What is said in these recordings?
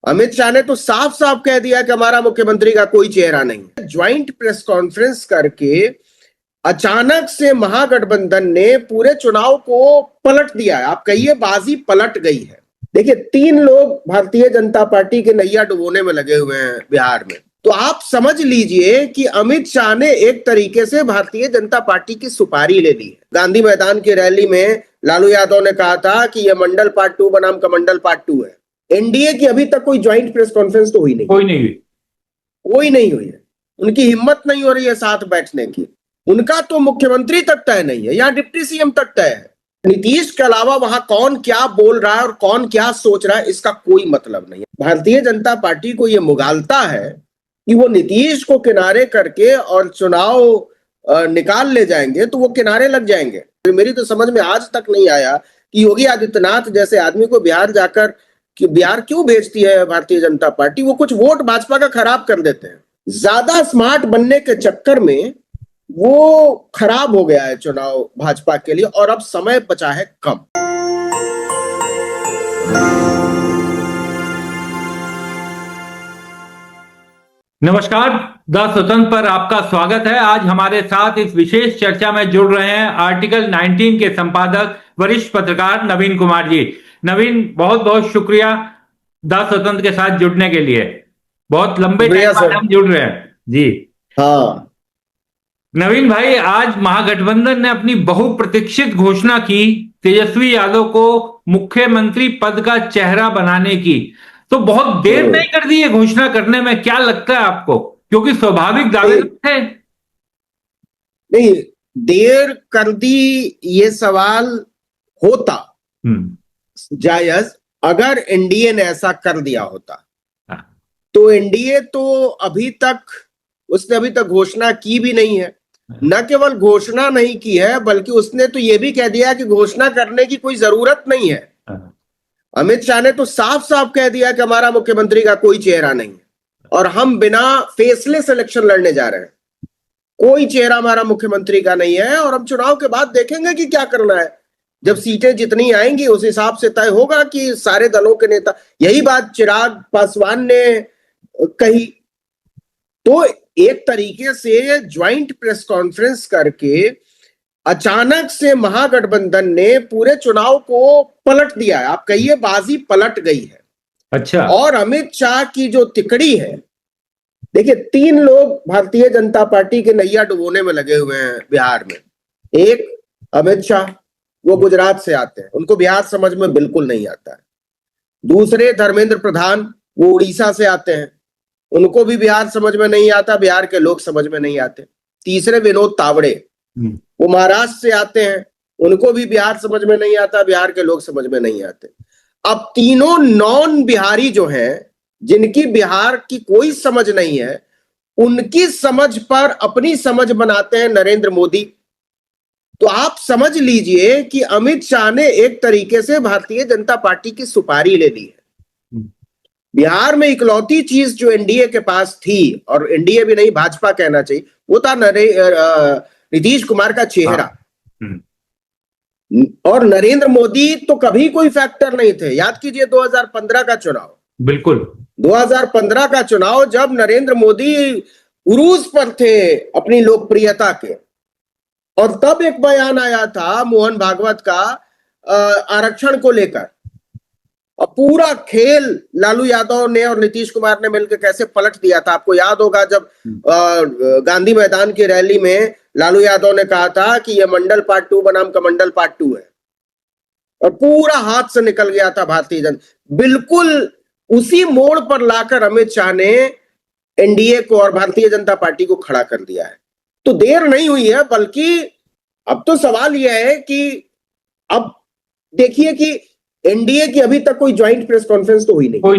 अमित शाह ने तो साफ साफ कह दिया कि हमारा मुख्यमंत्री का कोई चेहरा नहीं है। ज्वाइंट प्रेस कॉन्फ्रेंस करके अचानक से महागठबंधन ने पूरे चुनाव को पलट दिया है। आप कहिए बाजी पलट गई है। देखिए, 3 लोग भारतीय जनता पार्टी के नैया डुबोने में लगे हुए हैं बिहार में। तो आप समझ लीजिए कि अमित शाह ने एक तरीके से भारतीय जनता पार्टी की सुपारी ले ली है। गांधी मैदान की रैली में लालू यादव ने कहा था कि यह मंडल पार्ट 2 बनाम कमंडल पार्ट 2 है। एनडीए की अभी तक कोई ज्वाइंट प्रेस कॉन्फ्रेंस तो हुई नहीं, कोई नहीं हुई है। उनकी हिम्मत नहीं हो रही है साथ बैठने की। उनका तो मुख्यमंत्री तक तय नहीं है, यहाँ डिप्टी सीएम तक तय है। नीतीश के अलावा वहां कौन क्या बोल रहा है और कौन क्या सोच रहा है, इसका कोई मतलब नहीं है। भारतीय जनता पार्टी को यह मुगालता है कि वो नीतीश को किनारे करके और चुनाव निकाल ले जाएंगे तो वो किनारे लग जाएंगे। मेरी तो समझ में आज तक नहीं आया कि योगी आदित्यनाथ जैसे आदमी को बिहार जाकर कि बिहार क्यों भेजती है भारतीय जनता पार्टी। वो कुछ वोट भाजपा का खराब कर देते हैं। ज्यादा स्मार्ट बनने के चक्कर में वो खराब हो गया है चुनाव भाजपा के लिए, और अब समय बचा है कम। नमस्कार, द स्वतंत्र पर आपका स्वागत है। आज हमारे साथ इस विशेष चर्चा में जुड़ रहे हैं आर्टिकल 19 के संपादक वरिष्ठ पत्रकार नवीन कुमार जी। नवीन, बहुत बहुत शुक्रिया द स्वतंत्र के साथ जुड़ने के लिए। बहुत लंबे टाइम बाद हम जुड़ रहे हैं जी। हाँ नवीन भाई, आज महागठबंधन ने अपनी बहुप्रतीक्षित घोषणा की तेजस्वी यादव को मुख्यमंत्री पद का चेहरा बनाने की। तो बहुत देर नहीं कर दी है घोषणा करने में, क्या लगता है आपको? क्योंकि स्वाभाविक दावे थे। नहीं, देर कर दी ये सवाल होता जायज अगर एनडीए ने ऐसा कर दिया होता। तो एनडीए तो उसने अभी तक घोषणा की भी नहीं है। न केवल घोषणा नहीं की है, बल्कि उसने तो यह भी कह दिया कि घोषणा करने की कोई जरूरत नहीं है। अमित शाह ने तो साफ साफ कह दिया कि हमारा मुख्यमंत्री का कोई चेहरा नहीं है और हम बिना फेसलेस इलेक्शन लड़ने जा रहे हैं। कोई चेहरा हमारा मुख्यमंत्री का नहीं है और हम चुनाव के बाद देखेंगे कि क्या करना है। जब सीटें जितनी आएंगी उस हिसाब से तय होगा कि सारे दलों के नेता। यही बात चिराग पासवान ने कही। तो एक तरीके से ज्वाइंट प्रेस कॉन्फ्रेंस करके अचानक से महागठबंधन ने पूरे चुनाव को पलट दिया है। आप कहिए बाजी पलट गई है। अच्छा। और अमित शाह की जो तिकड़ी है, देखिए, 3 लोग भारतीय जनता पार्टी के नैया डुबोने में लगे हुए हैं बिहार में। एक अमित शाह, वो गुजरात से आते हैं, उनको बिहार समझ में बिल्कुल नहीं आता है। दूसरे धर्मेंद्र प्रधान, वो उड़ीसा से आते हैं, उनको भी बिहार समझ में नहीं आता, बिहार के लोग समझ में नहीं आते। तीसरे विनोद तावड़े, वो महाराष्ट्र से आते हैं, उनको भी बिहार समझ में नहीं आता, बिहार के लोग समझ में नहीं आते। अब तीनों नॉन बिहारी जो हैं, जिनकी बिहार की कोई समझ नहीं है, उनकी समझ पर अपनी समझ बनाते हैं नरेंद्र मोदी। तो आप समझ लीजिए कि अमित शाह ने एक तरीके से भारतीय जनता पार्टी की सुपारी ले ली है। बिहार में इकलौती चीज जो एनडीए के पास थी, और एनडीए भी नहीं भाजपा कहना चाहिए, वो था नीतीश कुमार का चेहरा। और नरेंद्र मोदी तो कभी कोई फैक्टर नहीं थे। याद कीजिए 2015 का चुनाव। बिल्कुल, 2015 का चुनाव जब नरेंद्र मोदी उरूज पर थे अपनी लोकप्रियता के, और तब एक बयान आया था मोहन भागवत का आरक्षण को लेकर, और पूरा खेल लालू यादव ने और नीतीश कुमार ने मिलकर कैसे पलट दिया था। आपको याद होगा जब गांधी मैदान की रैली में लालू यादव ने कहा था कि यह मंडल पार्ट 2 बनाम कमंडल पार्ट 2 है, और पूरा हाथ से निकल गया था भारतीय जनता। बिल्कुल उसी मोड़ पर लाकर अमित शाह ने एनडीए को और भारतीय जनता पार्टी को खड़ा कर दिया है। तो देर नहीं हुई है, बल्कि अब तो सवाल यह है कि अब देखिए कि एनडीए की अभी तक कोई ज्वाइंट प्रेस कॉन्फ्रेंस तो हुई नहीं, कोई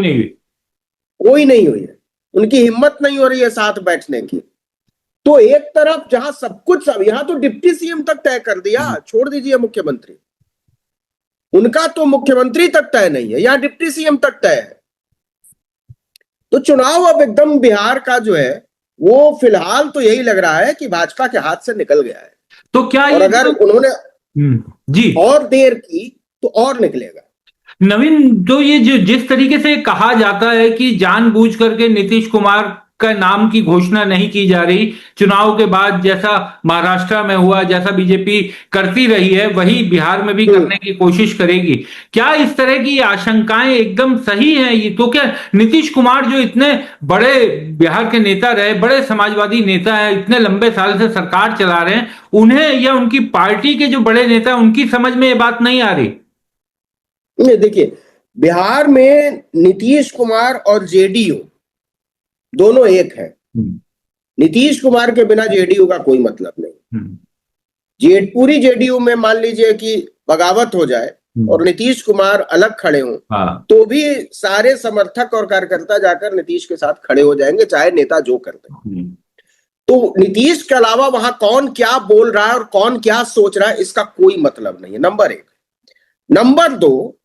नहीं हुई है। उनकी हिम्मत नहीं हो रही है साथ बैठने की। तो एक तरफ जहां सब कुछ, अब यहां तो डिप्टी सीएम तक तय कर दिया, छोड़ दीजिए मुख्यमंत्री, उनका तो मुख्यमंत्री तक तय नहीं है, यहां डिप्टी सीएम तक तय है। तो चुनाव अब एकदम बिहार का जो है वो फिलहाल तो यही लग रहा है कि भाजपा के हाथ से निकल गया है। तो क्या और अगर उन्होंने जी और देर की तो और निकलेगा। नवीन, तो ये जो जिस तरीके से कहा जाता है कि जानबूझ करके नीतीश कुमार का नाम की घोषणा नहीं की जा रही चुनाव के बाद, जैसा महाराष्ट्र में हुआ, जैसा बीजेपी करती रही है वही बिहार में भी करने की कोशिश करेगी, क्या इस तरह की आशंकाएं एकदम सही हैं? ये तो क्या नीतीश कुमार जो इतने बड़े बिहार के नेता रहे, बड़े समाजवादी नेता है, इतने लंबे साल से सरकार चला रहे हैं, उन्हें या उनकी पार्टी के जो बड़े नेता हैं उनकी समझ में ये बात नहीं आ रही? नहीं, देखिए, बिहार में नीतीश कुमार और जेडीयू दोनों एक है। नीतीश कुमार के बिना जेडीयू का कोई मतलब नहीं। पूरी जेडीयू में मान लीजिए कि बगावत हो जाए और नीतीश कुमार अलग खड़े हों, तो भी सारे समर्थक और कार्यकर्ता जाकर नीतीश के साथ खड़े हो जाएंगे, चाहे नेता जो करते हैं। तो नीतीश के अलावा वहां कौन क्या बोल रहा है और कौन क्या सोच रहा है, इसका कोई मतलब नहीं है, नंबर एक। नंबर दो,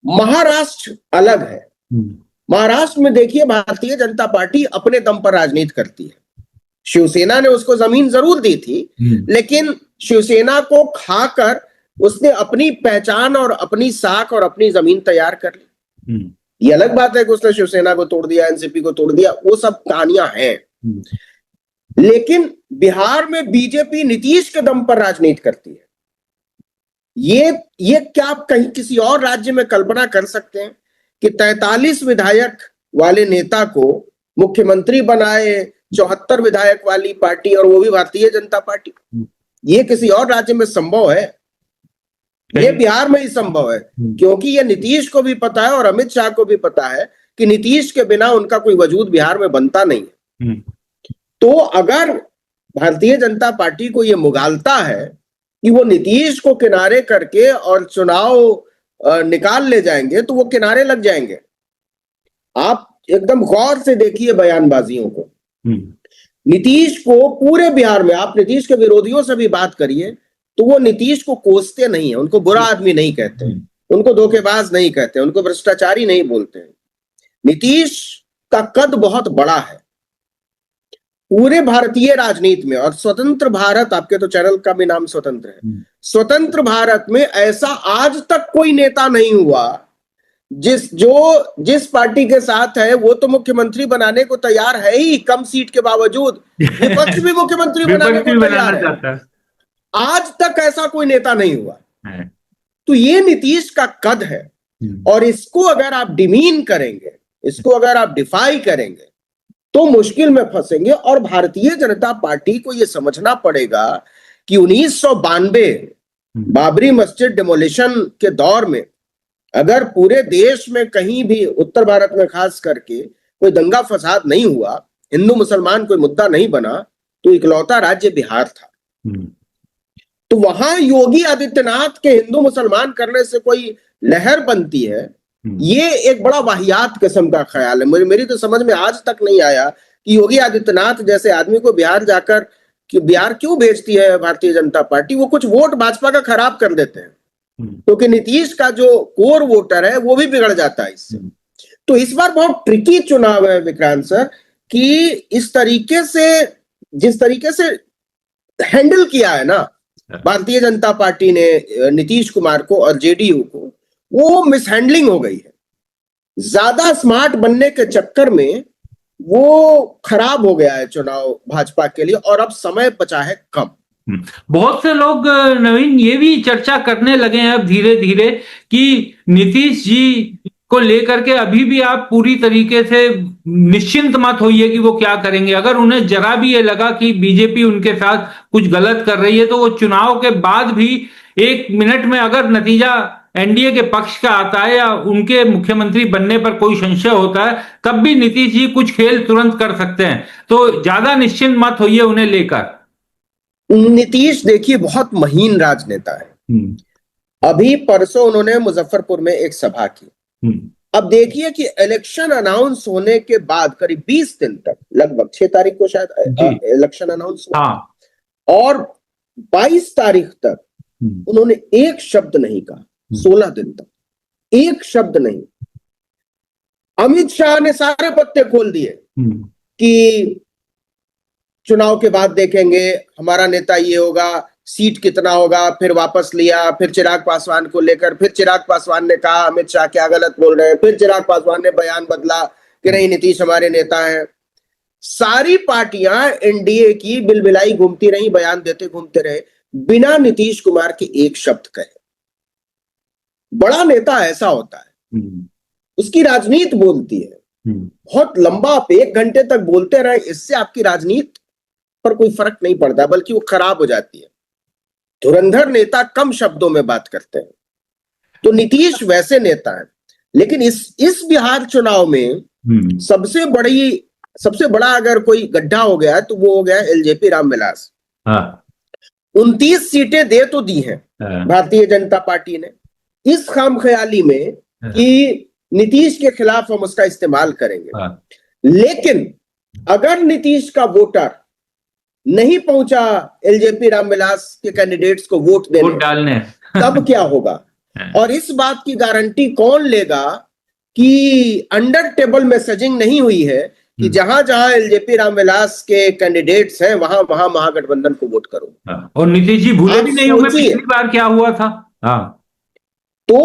महाराष्ट्र अलग है। महाराष्ट्र में देखिए, भारतीय जनता पार्टी अपने दम पर राजनीति करती है। शिवसेना ने उसको जमीन जरूर दी थी, लेकिन शिवसेना को खाकर उसने अपनी पहचान और अपनी साख और अपनी जमीन तैयार कर ली। ये अलग बात है कि उसने शिवसेना को तोड़ दिया, एनसीपी को तोड़ दिया, वो सब कहानियां हैं। लेकिन बिहार में बीजेपी नीतीश के दम पर राजनीति करती है। ये क्या आप कहीं किसी और राज्य में कल्पना कर सकते हैं कि 43 विधायक वाले नेता को मुख्यमंत्री बनाए 74 विधायक वाली पार्टी, और वो भी भारतीय जनता पार्टी? ये किसी और राज्य में संभव है? ये बिहार में ही संभव है, क्योंकि ये नीतीश को भी पता है और अमित शाह को भी पता है कि नीतीश के बिना उनका कोई वजूद बिहार में बनता नहीं है। तो अगर भारतीय जनता पार्टी को ये मुगालता है कि वो नीतीश को किनारे करके और चुनाव निकाल ले जाएंगे, तो वो किनारे लग जाएंगे। आप एकदम गौर से देखिए बयानबाजियों को। नीतीश को पूरे बिहार में, आप नीतीश के विरोधियों से भी बात करिए तो वो नीतीश को कोसते नहीं है, उनको बुरा आदमी नहीं कहते, उनको धोखेबाज नहीं कहते, उनको भ्रष्टाचारी नहीं बोलते हैं। नीतीश का कद बहुत बड़ा है पूरे भारतीय राजनीति में, और स्वतंत्र भारत, आपके तो चैनल का भी नाम स्वतंत्र है, स्वतंत्र भारत में ऐसा आज तक कोई नेता नहीं हुआ जिस पार्टी के साथ है वो तो मुख्यमंत्री बनाने को तैयार है ही, कम सीट के बावजूद विपक्ष भी मुख्यमंत्री बनाने को तैयार है। आज तक ऐसा कोई नेता नहीं हुआ। तो ये नीतीश का कद है, और इसको अगर आप डिमीन करेंगे, इसको अगर आप डिफाई करेंगे, तो मुश्किल में फंसेंगे। और भारतीय जनता पार्टी को यह समझना पड़ेगा कि 1992 बाबरी मस्जिद डिमोलिशन के दौर में अगर पूरे देश में कहीं भी, उत्तर भारत में खास करके, कोई दंगा फसाद नहीं हुआ, हिंदू मुसलमान कोई मुद्दा नहीं बना, तो इकलौता राज्य बिहार था। तो वहां योगी आदित्यनाथ के हिंदू मुसलमान करने से कोई लहर बनती है, ये एक बड़ा वाहियात किस्म का ख्याल है। मेरी तो समझ में आज तक नहीं आया कि योगी आदित्यनाथ जैसे आदमी को बिहार जाकर, कि बिहार क्यों भेजती है भारतीय जनता पार्टी? वो कुछ वोट भाजपा का खराब कर देते हैं, क्योंकि नीतीश का जो कोर वोटर है वो भी बिगड़ जाता है इससे। तो इस बार बहुत ट्रिकी चुनाव है विक्रांत सर, कि इस तरीके से, जिस तरीके से हैंडल किया है ना भारतीय जनता पार्टी ने नीतीश कुमार को और जेडीयू को, वो मिसहैंडलिंग हो गई है। ज्यादा स्मार्ट बनने के चक्कर में वो खराब हो गया है चुनाव भाजपा के लिए, और अब समय बचा है कम। बहुत से लोग नवीन ये भी चर्चा करने लगे हैं अब धीरे धीरे कि नीतीश जी को लेकर के अभी भी आप पूरी तरीके से निश्चिंत मत होइए कि वो क्या करेंगे। अगर उन्हें जरा भी ये लगा कि बीजेपी उनके साथ कुछ गलत कर रही है, तो वो चुनाव के बाद भी 1 मिनट में अगर नतीजा एनडीए के पक्ष का आता है या उनके मुख्यमंत्री बनने पर कोई संशय होता है, तब भी नीतीश जी कुछ खेल तुरंत कर सकते हैं। तो ज्यादा निश्चिंत मत होइए उन्हें लेकर। नीतीश देखिए बहुत महीन राजनेता है। अभी परसों उन्होंने मुजफ्फरपुर में एक सभा की। अब देखिए कि इलेक्शन अनाउंस होने के बाद करीब 20 दिन तक, लगभग 6 तारीख को शायद इलेक्शन अनाउंस हुआ, और 22 तारीख तक उन्होंने एक शब्द नहीं कहा। 16 दिन तक एक शब्द नहीं। अमित शाह ने सारे पत्ते खोल दिए कि चुनाव के बाद देखेंगे, हमारा नेता ये होगा, सीट कितना होगा, फिर वापस लिया, फिर चिराग पासवान को लेकर, फिर चिराग पासवान ने कहा अमित शाह क्या गलत बोल रहे हैं, फिर चिराग पासवान ने बयान बदला कि नहीं नीतीश हमारे नेता हैं। सारी पार्टियां एनडीए की बिलबिलाई घूमती रही, बयान देते घूमते रहे, बिना नीतीश कुमार के एक शब्द कहे। बड़ा नेता ऐसा होता है, उसकी राजनीति बोलती है। बहुत लंबा आप 1 घंटे तक बोलते रहे, इससे आपकी राजनीति पर कोई फर्क नहीं पड़ता, बल्कि वो खराब हो जाती है। धुरंधर नेता कम शब्दों में बात करते हैं, तो नीतीश वैसे नेता है। लेकिन इस बिहार चुनाव में सबसे बड़ा अगर कोई गड्ढा हो गया तो वो हो गया एलजेपी रामविलास। 29 सीटें दे तो दी हैं भारतीय जनता पार्टी ने, इस खामख्याली में कि नीतीश के खिलाफ हम उसका इस्तेमाल करेंगे। लेकिन अगर नीतीश का वोटर नहीं पहुंचा एलजेपी रामविलास के कैंडिडेट्स को वोट डालने, तब क्या होगा? और इस बात की गारंटी कौन लेगा कि अंडर टेबल मैसेजिंग नहीं हुई है कि जहां जहां एलजेपी रामविलास के कैंडिडेट्स हैं वहां वहां महागठबंधन को वोट करो। और नीतीश जी भूले भी नहीं होंगे पिछली बार क्या हुआ था। तो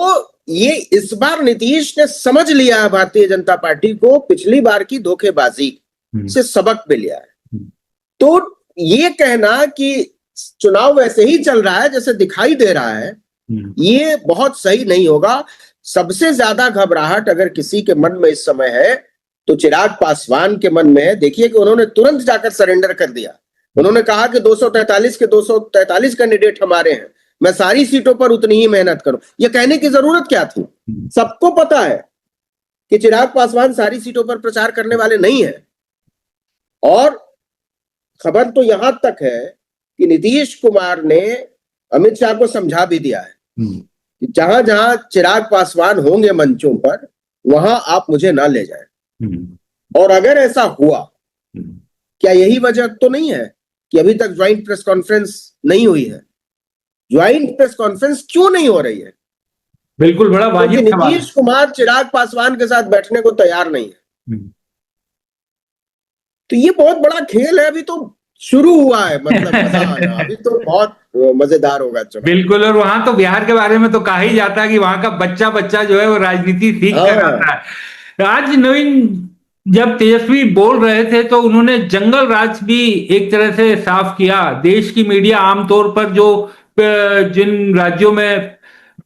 ये इस बार नीतीश ने समझ लिया है भारतीय जनता पार्टी को, पिछली बार की धोखेबाजी से सबक भी लिया है। तो ये कहना कि चुनाव वैसे ही चल रहा है जैसे दिखाई दे रहा है, ये बहुत सही नहीं होगा। सबसे ज्यादा घबराहट अगर किसी के मन में इस समय है तो चिराग पासवान के मन में है। देखिए कि उन्होंने तुरंत जाकर सरेंडर कर दिया। उन्होंने कहा कि 243 के 243 कैंडिडेट हमारे हैं, मैं सारी सीटों पर उतनी ही मेहनत करूं। ये कहने की जरूरत क्या थी? सबको पता है कि चिराग पासवान सारी सीटों पर प्रचार करने वाले नहीं है। और खबर तो यहां तक है कि नीतीश कुमार ने अमित शाह को समझा भी दिया है कि जहां जहां चिराग पासवान होंगे मंचों पर, वहां आप मुझे ना ले जाएं। और अगर ऐसा हुआ, क्या यही वजह तो नहीं है कि अभी तक ज्वाइंट प्रेस कॉन्फ्रेंस नहीं हुई है? ज्वाइंट प्रेस कॉन्फ्रेंस क्यों नहीं हो रही है? बिल्कुल बड़ा वाजिब सवाल है। नीतीश कुमार चिराग पासवान के साथ बैठने को तैयार नहीं है। तो ये बहुत बड़ा खेल है, अभी तो शुरू हुआ है, मतलब मजा आना अभी तो बहुत मजेदार होगा चुनाव। बिल्कुल। और वहां तो बिहार के बारे में तो कहा ही जाता है कि वहां का बच्चा बच्चा जो है वो राजनीति सीख कर आता है। आज नवीन जब तेजस्वी बोल रहे थे तो उन्होंने जंगल राज भी एक तरह से साफ किया। देश की मीडिया आमतौर पर जो जिन राज्यों में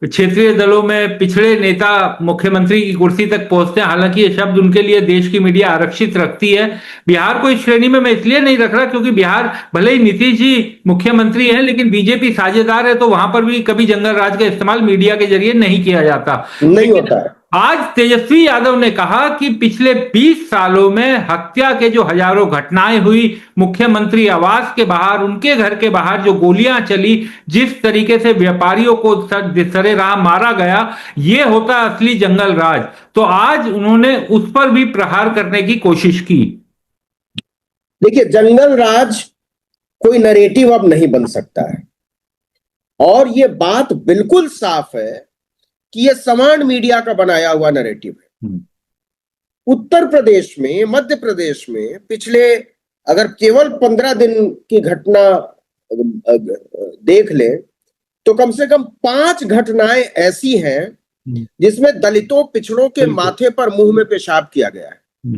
क्षेत्रीय दलों में पिछड़े नेता मुख्यमंत्री की कुर्सी तक पहुंचते हैं, हालांकि ये शब्द उनके लिए देश की मीडिया आरक्षित रखती है, बिहार को इस श्रेणी में मैं इसलिए नहीं रख रहा क्योंकि बिहार भले ही नीतीश जी मुख्यमंत्री हैं लेकिन बीजेपी साझेदार है, तो वहां पर भी कभी जंगल राज का इस्तेमाल मीडिया के जरिए नहीं किया जाता, नहीं होता है। आज तेजस्वी यादव ने कहा कि पिछले 20 सालों में हत्या के जो हजारों घटनाएं हुई, मुख्यमंत्री आवास के बाहर, उनके घर के बाहर जो गोलियां चली, जिस तरीके से व्यापारियों को सरेराह मारा गया, ये होता असली जंगल राज। तो आज उन्होंने उस पर भी प्रहार करने की कोशिश की। देखिए, जंगल राज कोई नरेटिव अब नहीं बन सकता है, और ये बात बिल्कुल साफ है कि ये समान मीडिया का बनाया हुआ नैरेटिव है। उत्तर प्रदेश में, मध्य प्रदेश में पिछले अगर केवल 15 दिन की घटना देख ले तो कम से कम 5 घटनाएं ऐसी हैं जिसमें दलितों पिछड़ों के माथे पर मुंह में पेशाब किया गया है।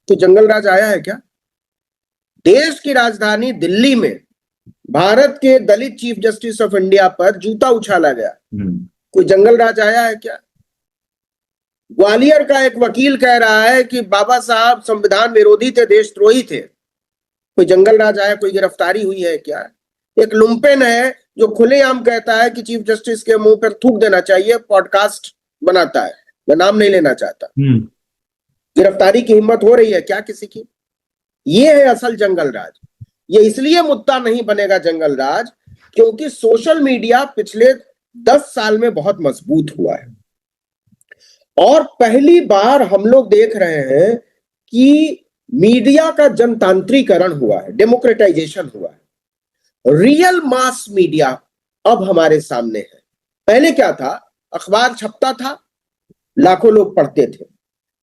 तो जंगल राज आया है क्या? देश की राजधानी दिल्ली में भारत के दलित चीफ जस्टिस ऑफ इंडिया पर जूता उछाला गया, कोई जंगल राज आया है क्या? ग्वालियर का एक वकील कह रहा है कि बाबा साहब संविधान विरोधी थे, देशद्रोही थे, कोई जंगल राज आया? कोई गिरफ्तारी हुई है क्या? एक लुम्पेन है जो खुलेआम कहता है कि चीफ जस्टिस के मुंह पर थूक देना चाहिए, पॉडकास्ट बनाता है, मैं नाम नहीं लेना चाहता। गिरफ्तारी की हिम्मत हो रही है क्या किसी की? ये है असल जंगल राज। ये इसलिए मुद्दा नहीं बनेगा जंगल राज क्योंकि सोशल मीडिया पिछले 10 साल में बहुत मजबूत हुआ है, और पहली बार हम लोग देख रहे हैं कि मीडिया का जनतांत्रिकरण हुआ है, डेमोक्रेटाइजेशन हुआ है। रियल मास मीडिया अब हमारे सामने है। पहले क्या था? अखबार छपता था, लाखों लोग पढ़ते थे।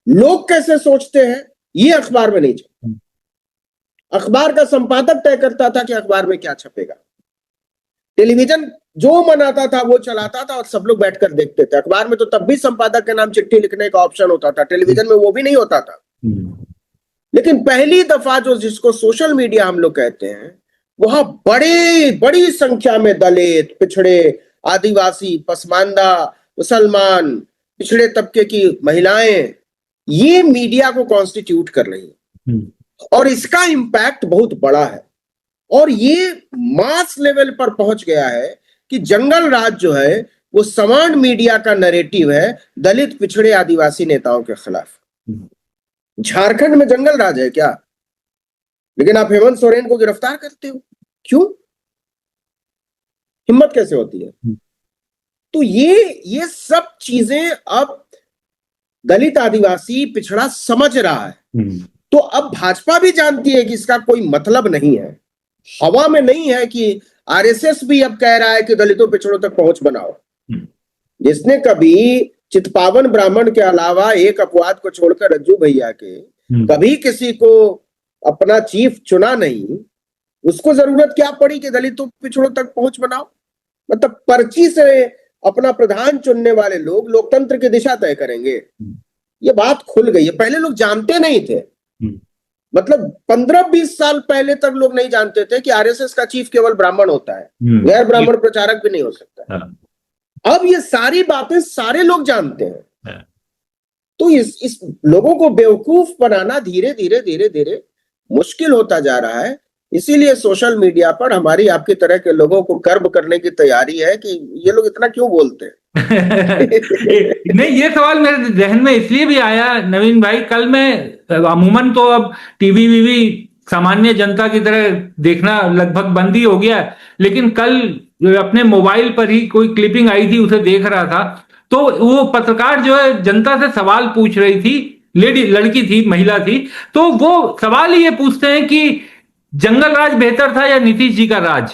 लोग कैसे सोचते हैं ये अखबार में नहीं छपता। अखबार का संपादक तय करता था कि अखबार में क्या छपेगा। टेलीविजन जो मनाता था वो चलाता था और सब लोग बैठकर देखते थे। अखबार में तो तब भी संपादक के नाम चिट्ठी लिखने का ऑप्शन होता था, टेलीविजन में वो भी नहीं होता था। लेकिन पहली दफा जो जिसको सोशल मीडिया हम लोग कहते हैं, वहां बड़ी संख्या में दलित, पिछड़े, आदिवासी, पसमानदा, मुसलमान, पिछड़े तबके की महिलाएं ये मीडिया को कॉन्स्टिट्यूट कर रही है और इसका इम्पैक्ट बहुत बड़ा है और ये मास लेवल पर पहुंच गया है कि जंगल राज जो है वो समान मीडिया का नैरेटिव है दलित, पिछड़े, आदिवासी नेताओं के खिलाफ। झारखंड में जंगल राज है क्या? लेकिन आप हेमंत सोरेन को गिरफ्तार करते हो, क्यों? हिम्मत कैसे होती है? तो ये सब चीजें अब दलित, आदिवासी, पिछड़ा समझ रहा है। तो अब भाजपा भी जानती है कि इसका कोई मतलब नहीं है, हवा में नहीं है कि आरएसएस भी अब कह रहा है कि दलितों, पिछड़ों तक पहुंच बनाओ। जिसने कभी चितपावन ब्राह्मण के अलावा एक अपवाद को छोड़कर रज्जू भैया के कभी किसी को अपना चीफ चुना नहीं, उसको जरूरत क्या पड़ी कि दलितों, पिछड़ों तक पहुंच बनाओ? मतलब पर्ची से अपना प्रधान चुनने वाले लोग लोकतंत्र की दिशा तय करेंगे। ये बात खुल गई है, पहले लोग जानते नहीं थे। मतलब 15-20 साल पहले तक लोग नहीं जानते थे कि आरएसएस का चीफ केवल ब्राह्मण होता है, गैर ब्राह्मण प्रचारक भी नहीं हो सकता। अब ये सारी बातें सारे लोग जानते हैं। तो इस लोगों को बेवकूफ बनाना धीरे धीरे धीरे धीरे मुश्किल होता जा रहा है। इसीलिए सोशल मीडिया पर हमारी आपकी तरह के लोगों को कर्ब करने की तैयारी है कि ये लोग इतना क्यों बोलते हैं। नहीं, ये सवाल मेरे जहन में इसलिए भी आया नवीन भाई, कल मैं अमूमन तो अब टीवी वीवी सामान्य जनता की तरह देखना लगभग बंद ही हो गया है, लेकिन कल अपने मोबाइल पर ही कोई क्लिपिंग आई थी, उसे देख रहा था। तो वो पत्रकार जो है जनता से सवाल पूछ रही थी, लड़की थी, महिला थी, तो वो सवाल ही ये पूछते हैं कि जंगल राज बेहतर था या नीतीश जी का राज?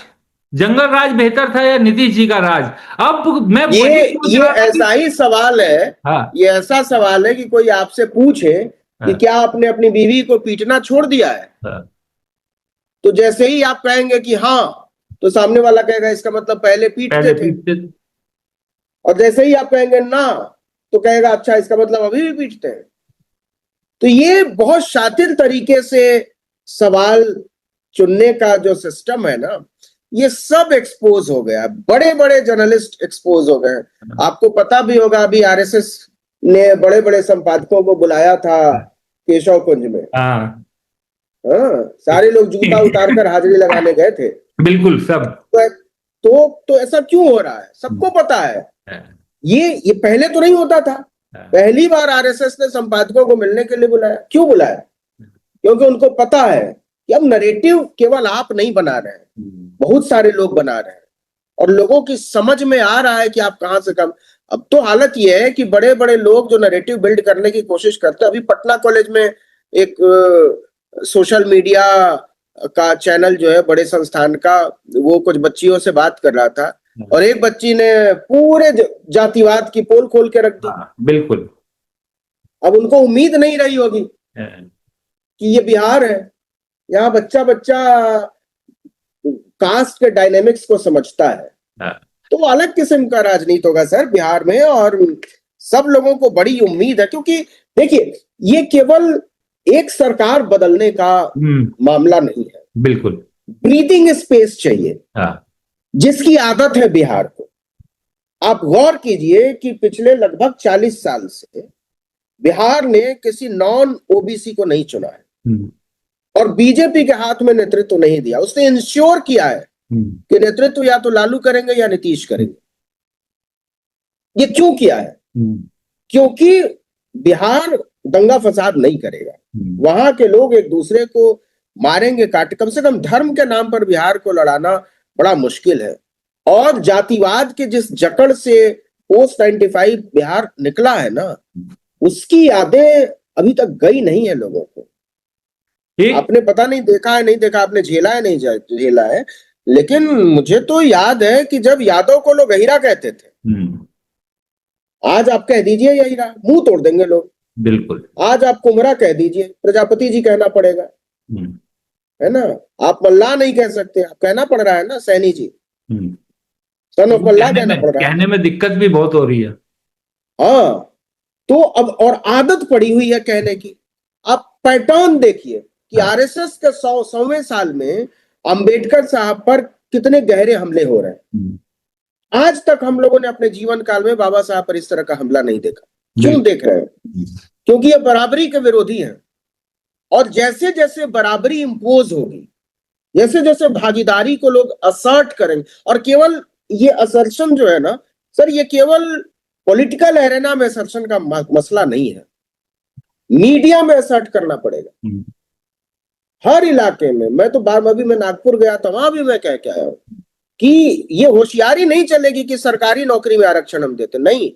जंगल राज बेहतर था या नीतीश जी का राज? अब मैं ये ऐसा ही सवाल है। हाँ। ये ऐसा सवाल है कि कोई आपसे पूछे कि क्या आपने अपनी बीवी को पीटना छोड़ दिया है? हाँ। तो जैसे ही आप कहेंगे कि हाँ, तो सामने वाला कहेगा इसका मतलब पहले पीटते थे। और जैसे ही आप कहेंगे ना, तो कहेगा अच्छा इसका मतलब अभी भी पीटते हैं। तो ये बहुत शातिर तरीके से सवाल चुनने का जो सिस्टम है ना, ये सब एक्सपोज हो गया। बड़े बड़े जर्नलिस्ट एक्सपोज हो गए। आपको पता भी होगा, अभी आरएसएस ने बड़े बड़े संपादकों को बुलाया था केशव कुंज में। हाँ, सारे लोग जूता उतारकर हाजिरी लगाने गए थे। बिल्कुल सब। तो ऐसा क्यों हो रहा है? सबको पता है। ये पहले तो नहीं होता था। पहली बार आरएसएस ने संपादकों को मिलने के लिए बुलाया। क्यों बुलाया? क्योंकि उनको पता है कि अब नैरेटिव केवल आप नहीं बना रहे हैं, बहुत सारे लोग बना रहे हैं और लोगों की समझ में आ रहा है कि आप कहां से कम। अब तो हालत यह है कि बड़े बड़े लोग जो नैरेटिव बिल्ड करने की कोशिश करते हैं, अभी पटना कॉलेज में एक सोशल मीडिया का चैनल जो है बड़े संस्थान का, वो कुछ बच्चियों से बात कर रहा था और एक बच्ची ने पूरे जातिवाद की पोल खोल के रख दी। बिल्कुल। अब उनको उम्मीद नहीं रही होगी कि ये बिहार है, यहाँ बच्चा बच्चा कास्ट के डायनेमिक्स को समझता है। तो अलग किस्म का राजनीति होगा सर बिहार में और सब लोगों को बड़ी उम्मीद है। क्योंकि देखिए, ये केवल एक सरकार बदलने का मामला नहीं है। बिल्कुल। ब्रीदिंग स्पेस चाहिए। जिसकी आदत है बिहार को। आप गौर कीजिए कि पिछले लगभग 40 साल से बिहार ने किसी नॉन ओबीसी को नहीं चुना है और बीजेपी के हाथ में नेतृत्व नहीं दिया। उसने इंश्योर किया है कि नेतृत्व या तो लालू करेंगे या नीतीश करेंगे। ये क्यों किया है? क्योंकि बिहार दंगा फसाद नहीं करेगा। वहां के लोग एक दूसरे को मारेंगे, काटे। कम से कम धर्म के नाम पर बिहार को लड़ाना बड़ा मुश्किल है। और जातिवाद के जिस जकड़ से पोस्ट 95 बिहार निकला है ना, उसकी यादें अभी तक गई नहीं है लोगों को। आपने पता नहीं देखा है नहीं देखा, आपने झेला है नहीं झेला है, लेकिन मुझे तो याद है कि जब यादव को लोग अहिरा कहते थे, आज आप कह दीजिए ये हीरा, मुंह तोड़ देंगे लोग। बिल्कुल। आज आप कुमरा कह दीजिए, प्रजापति जी कहना पड़ेगा, है ना। आप मल्ला नहीं कह सकते, आप कहना पड़ रहा है ना, सैनी जी। सन ऑफ अल्लाह कहना पड़ रहा है। कहने में दिक्कत भी बहुत हो रही है। हाँ, तो अब और आदत पड़ी हुई है कहने की। आप पैटर्न देखिए कि आरएसएस के 100वें साल में अंबेडकर साहब पर कितने गहरे हमले हो रहे हैं। आज तक हम लोगों ने अपने जीवन काल में बाबा साहब पर इस तरह का हमला नहीं देखा। क्यों देख रहे हैं? क्योंकि ये बराबरी के विरोधी हैं। और जैसे जैसे बराबरी इंपोज होगी, जैसे जैसे भागीदारी को लोग असर्ट करेंगे, और केवल ये असर्शन जो है ना सर, ये केवल पॉलिटिकल एरेना में असर्शन का मसला नहीं है, मीडिया में असर्ट करना पड़ेगा। हर इलाके में। मैं तो अभी मैं नागपुर गया था, वहां भी मैं कह के आया हूं कि ये होशियारी नहीं चलेगी कि सरकारी नौकरी में आरक्षण हम देते, नहीं,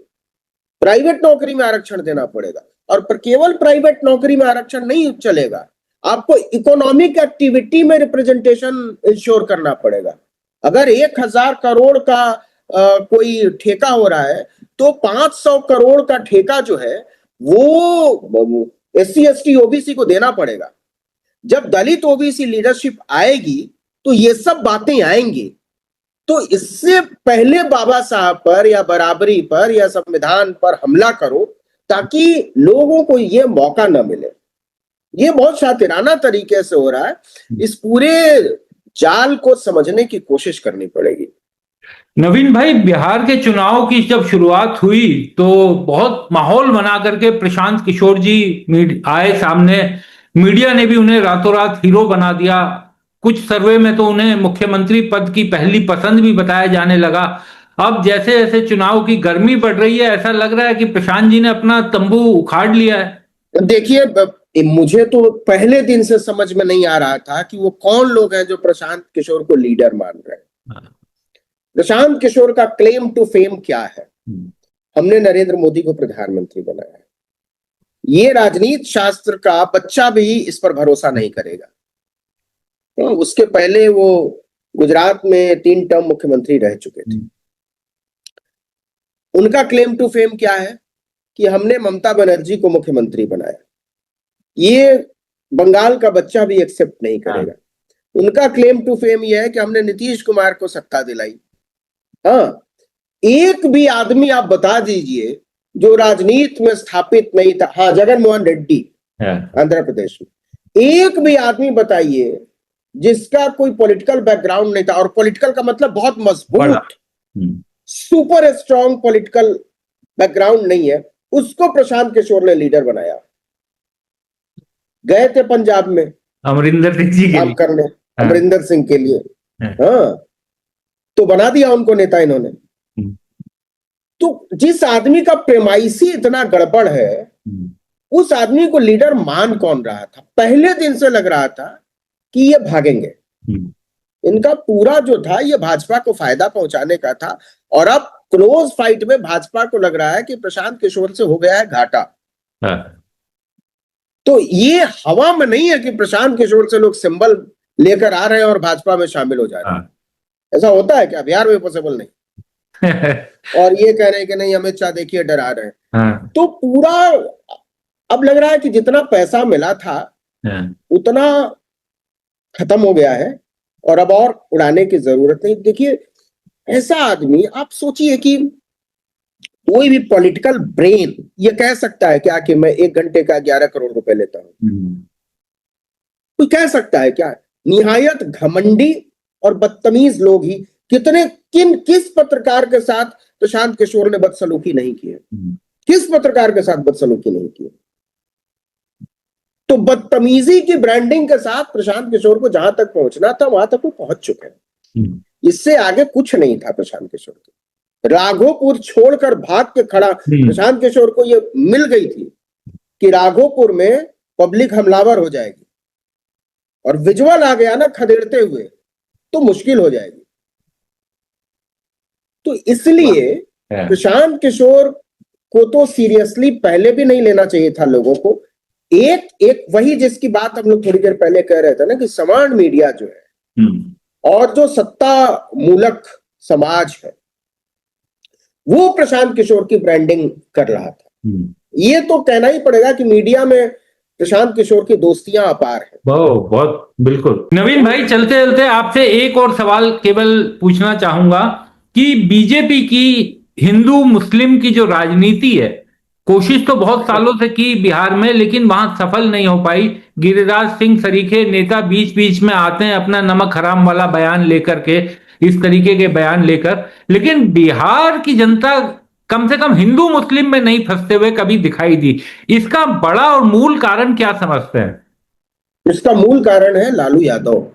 प्राइवेट नौकरी में आरक्षण देना पड़ेगा। और पर केवल प्राइवेट नौकरी में आरक्षण नहीं चलेगा, आपको इकोनॉमिक एक्टिविटी में रिप्रेजेंटेशन इंश्योर करना पड़ेगा। अगर 1000 करोड़ का कोई ठेका हो रहा है तो 500 करोड़ का ठेका जो है वो SC ST OBC को देना पड़ेगा। जब दलित OBC लीडरशिप आएगी तो ये सब बातें आएंगी। तो इससे पहले बाबा साहब पर या बराबरी पर या संविधान पर हमला करो ताकि लोगों को ये मौका न मिले। ये बहुत शातिराना तरीके से हो रहा है। इस पूरे जाल को समझने की कोशिश करनी पड़ेगी। नवीन भाई, बिहार के चुनाव की जब शुरुआत हुई तो बहुत माहौल बना करके प्रशांत किशोर जी आए सामने। मीडिया ने भी उन्हें रातों रात हीरो बना दिया। कुछ सर्वे में तो उन्हें मुख्यमंत्री पद की पहली पसंद भी बताया जाने लगा। अब जैसे जैसे चुनाव की गर्मी बढ़ रही है, ऐसा लग रहा है कि प्रशांत जी ने अपना तंबू उखाड़ लिया है। देखिए, मुझे तो पहले दिन से समझ में नहीं आ रहा था कि वो कौन लोग हैं जो प्रशांत किशोर को लीडर मान रहे हैं। प्रशांत किशोर का क्लेम टू फेम क्या है? हमने नरेंद्र मोदी को प्रधानमंत्री बनाया है। ये राजनीति शास्त्र का बच्चा भी इस पर भरोसा नहीं करेगा। तो उसके पहले वो गुजरात में 3 टर्म मुख्यमंत्री रह चुके थे। उनका क्लेम टू फेम क्या है कि हमने ममता बनर्जी को मुख्यमंत्री बनाया। ये बंगाल का बच्चा भी एक्सेप्ट नहीं करेगा। उनका क्लेम टू फेम यह है कि हमने नीतीश कुमार को सत्ता दिलाई। हाँ, एक भी आदमी आप बता दीजिए जो राजनीति में स्थापित नहीं था। हाँ, जगन मोहन रेड्डी आंध्र प्रदेश में। एक भी आदमी बताइए जिसका कोई पॉलिटिकल बैकग्राउंड नहीं था, और पॉलिटिकल का मतलब बहुत मजबूत, सुपर स्ट्रॉन्ग पॉलिटिकल बैकग्राउंड नहीं है, उसको प्रशांत किशोर ने लीडर बनाया। गए थे पंजाब में अमरिंदर सिंह जी काम करने, अमरिंदर सिंह के लिए। हाँ, तो बना दिया उनको नेता इन्होंने। तो जिस आदमी का प्रेमाइसी इतना गड़बड़ है, उस आदमी को लीडर मान कौन रहा था? पहले दिन से लग रहा था कि ये भागेंगे। इनका पूरा जो था ये भाजपा को फायदा पहुंचाने का था। और अब क्लोज फाइट में भाजपा को लग रहा है कि प्रशांत किशोर से हो गया है घाटा। तो ये हवा में नहीं है कि प्रशांत किशोर से लोग सिंबल लेकर आ रहे हैं और भाजपा में शामिल हो जा रहे हैं। ऐसा होता है क्या? बिहार में पॉसिबल नहीं। और ये कह रहे हैं कि नहीं, अमित शाह देखिए डरा रहे हैं। तो पूरा अब लग रहा है कि जितना पैसा मिला था उतना खत्म हो गया है और अब और उड़ाने की जरूरत नहीं। देखिए, ऐसा आदमी, आप सोचिए कि कोई भी पॉलिटिकल ब्रेन ये कह सकता है क्या कि मैं 1 घंटे का 11 करोड़ रुपए लेता हूं? कोई कह सकता है क्या? निहायत घमंडी और बदतमीज लोग ही किस पत्रकार के साथ प्रशांत किशोर ने बदसलूकी नहीं की है? किस पत्रकार के साथ बदसलूकी नहीं की? तो बदतमीजी की ब्रांडिंग के साथ प्रशांत किशोर को जहां तक पहुंचना था वहां तक वो पहुंच चुके हैं। इससे आगे कुछ नहीं था प्रशांत किशोर के। राघोपुर छोड़कर भाग के खड़ा प्रशांत किशोर को ये मिल गई थी कि राघोपुर में पब्लिक हमलावर हो जाएगी और विजुअल आ गया ना खदेड़ते हुए, तो मुश्किल हो जाएगी। तो इसलिए प्रशांत किशोर को तो सीरियसली पहले भी नहीं लेना चाहिए था लोगों को। एक वही जिसकी बात हम लोग थोड़ी देर पहले कह रहे थे ना कि समान मीडिया जो है और जो सत्ता मूलक समाज है वो प्रशांत किशोर की ब्रांडिंग कर रहा था। ये तो कहना ही पड़ेगा कि मीडिया में प्रशांत किशोर की दोस्तियां अपार है। बहुत बिल्कुल। नवीन भाई, चलते चलते आपसे एक और सवाल केवल पूछना चाहूंगा कि बीजेपी की हिंदू मुस्लिम की जो राजनीति है, कोशिश तो बहुत सालों से की बिहार में, लेकिन वहां सफल नहीं हो पाई। गिरिराज सिंह सरीखे नेता बीच बीच में आते हैं अपना नमक हराम वाला बयान लेकर के, इस तरीके के बयान लेकर, लेकिन बिहार की जनता कम से कम हिंदू मुस्लिम में नहीं फंसते हुए कभी दिखाई दी। इसका बड़ा और मूल कारण क्या समझते हैं? इसका मूल कारण है लालू यादव।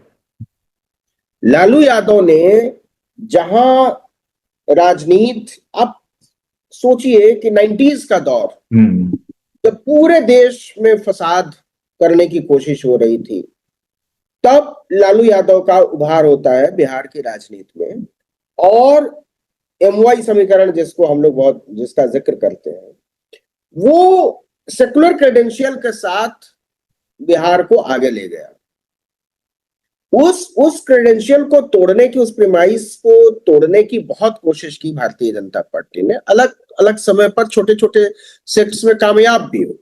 लालू यादव ने जहां राजनीति, आप सोचिए कि 90s का दौर, जब पूरे देश में फसाद करने की कोशिश हो रही थी, तब लालू यादव का उभार होता है बिहार की राजनीति में। और MY समीकरण जिसको हम लोग जिसका जिक्र करते हैं, वो सेकुलर क्रेडेंशियल के साथ बिहार को आगे ले गया। उस क्रेडेंशियल को तोड़ने की, उस प्रीमाइस को तोड़ने की बहुत कोशिश की भारतीय जनता पार्टी ने, अलग अलग समय पर छोटे छोटे सेक्ट्स में कामयाब भी हो,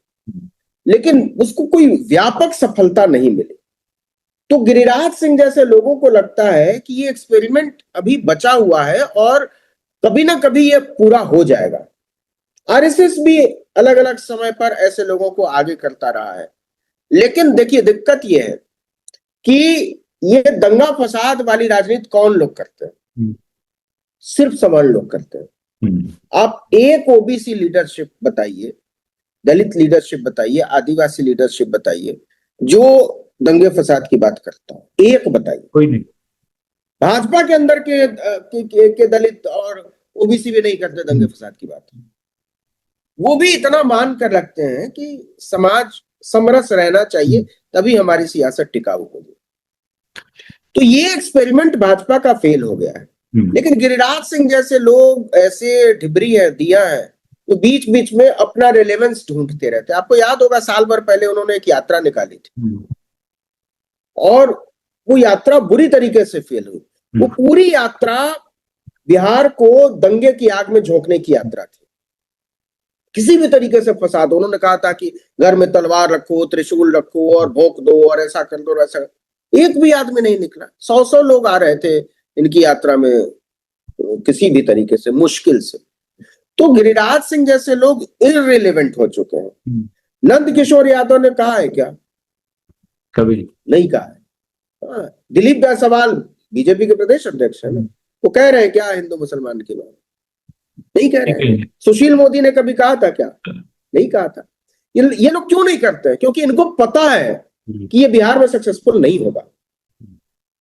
लेकिन उसको कोई व्यापक सफलता नहीं मिली। तो गिरिराज सिंह जैसे लोगों को लगता है कि ये एक्सपेरिमेंट अभी बचा हुआ है और कभी ना कभी ये पूरा हो जाएगा। RSS भी अलग अलग समय पर ऐसे लोगों को आगे करता रहा है, लेकिन देखिए दिक्कत ये है कि ये दंगा फसाद वाली राजनीति कौन लोग करते हैं? सिर्फ समान लोग करते हैं। आप एक OBC लीडरशिप बताइए, दलित लीडरशिप बताइए, आदिवासी लीडरशिप बताइए जो दंगे फसाद की बात करता है, एक बताइए। कोई नहीं। भाजपा के अंदर के दलित और OBC भी नहीं करते दंगे फसाद की बात। वो भी इतना मान कर रखते हैं कि समाज समरस रहना चाहिए, तभी हमारी सियासत टिकाऊ होगी। तो ये एक्सपेरिमेंट भाजपा का फेल हो गया है। लेकिन गिरिराज सिंह जैसे लोग ऐसे ढिबरी हैं, दिया है, तो बीच बीच में अपना रिलेवेंस ढूंढते रहते हैं। आपको याद होगा साल भर पहले उन्होंने एक यात्रा निकाली थी और वो यात्रा बुरी तरीके से फेल हुई। वो पूरी यात्रा बिहार को दंगे की आग में झोंकने की यात्रा थी। किसी भी तरीके से फसाद, उन्होंने कहा था कि घर में तलवार रखो, त्रिशूल रखो और भोंक दो और ऐसा कर दो, ऐसा। एक भी आदमी नहीं निकला। 100 लोग आ रहे थे इनकी यात्रा में, किसी भी तरीके से, मुश्किल से। तो गिरिराज सिंह जैसे लोग इररिलेवेंट हो चुके हैं। नंद किशोर यादव ने कहा है क्या? कभी नहीं कहा है। दिलीप जायसवाल बीजेपी के प्रदेश अध्यक्ष है ना, वो कह रहे हैं क्या हिंदू मुसलमान की बात? नहीं कह रहे हैं। सुशील मोदी ने कभी कहा था क्या? नहीं कहा था। ये लोग क्यों नहीं करते? क्योंकि इनको पता है कि ये बिहार में सक्सेसफुल नहीं होगा।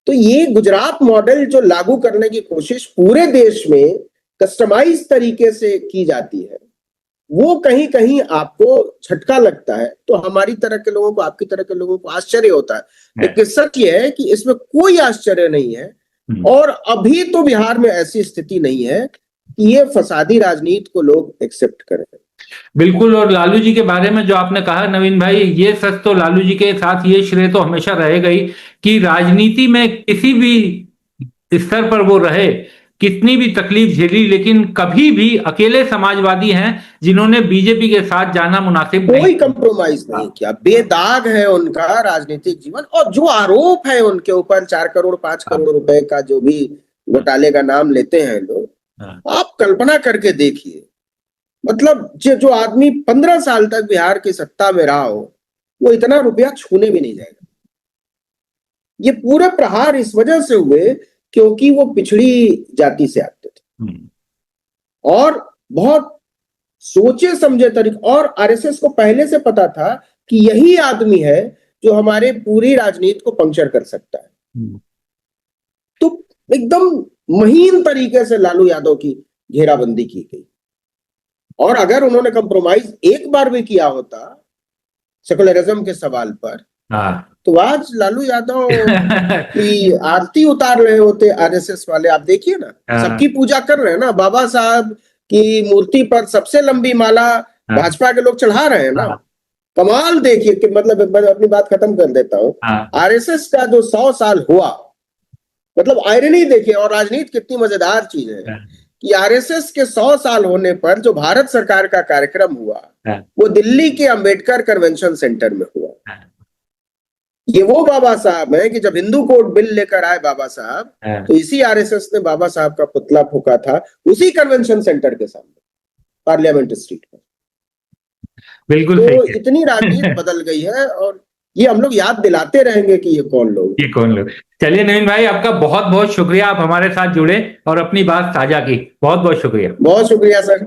तो ये गुजरात मॉडल जो लागू करने की कोशिश पूरे देश में कस्टमाइज तरीके से की जाती है, वो कहीं कहीं आपको झटका लगता है, तो हमारी तरह के लोगों को, आपकी तरह के लोगों को आश्चर्य होता है। लेकिन सच ये है कि इसमें कोई आश्चर्य नहीं है। और अभी तो बिहार में ऐसी स्थिति नहीं है कि ये फसादी राजनीति को लोग एक्सेप्ट करें। बिल्कुल। और लालू जी के बारे में जो आपने कहा नवीन भाई, ये सच तो लालू जी के साथ ये श्रेय तो हमेशा रहेगा ही कि राजनीति में किसी भी स्तर पर वो रहे, कितनी भी तकलीफ झेली, लेकिन कभी भी अकेले समाजवादी हैं जिन्होंने बीजेपी के साथ जाना मुनासिब नहीं, कोई कंप्रोमाइज नहीं किया। बेदाग है उनका राजनीतिक जीवन। और जो आरोप है उनके ऊपर, 4 करोड़ 5 करोड़ रुपए का जो भी घोटाले का नाम लेते हैं लोग, आप कल्पना करके देखिए। मतलब जो आदमी 15 साल तक बिहार की सत्ता में रहा हो, वो इतना रुपया छूने भी नहीं जाएगा। ये पूरे प्रहार इस वजह से हुए क्योंकि वो पिछड़ी जाति से आते थे और बहुत सोचे समझे तरीके। और RSS को पहले से पता था कि यही आदमी है जो हमारे पूरी राजनीति को पंक्चर कर सकता है। तो एकदम महीन तरीके से लालू यादव की घेराबंदी की गई। और अगर उन्होंने कंप्रोमाइज एक बार भी किया होता सेकुलरिज्म के सवाल पर, तो आज लालू यादव की आरती उतार रहे होते RSS वाले। आप देखिए ना, सबकी पूजा कर रहे हैं ना, बाबा साहब की मूर्ति पर सबसे लंबी माला भाजपा के लोग चढ़ा रहे हैं ना। कमाल देखिए कि, मतलब अपनी बात खत्म कर देता हूँ। RSS का जो 100 साल हुआ, मतलब आयरनी देखिए। और राजनीति कितनी मजेदार चीज है कि RSS के 100 साल होने पर जो भारत सरकार का कार्यक्रम हुआ, वो दिल्ली के अंबेडकर कन्वेंशन सेंटर में हुआ। ये वो बाबा साहब हैं कि जब हिंदू कोड बिल लेकर आए बाबा साहब, हाँ, तो इसी आरएसएस ने बाबा साहब का पुतला फूका था उसी कन्वेंशन सेंटर के सामने, पार्लियामेंट स्ट्रीट पर। बिल्कुल तो सही इतनी राजनीति बदल गई है, और ये हम लोग याद दिलाते रहेंगे कि ये कौन लोग। ये कौन लोग। चलिए नवीन भाई, आपका बहुत बहुत शुक्रिया, आप हमारे साथ जुड़े और अपनी बात साझा की। बहुत बहुत शुक्रिया। बहुत शुक्रिया सर।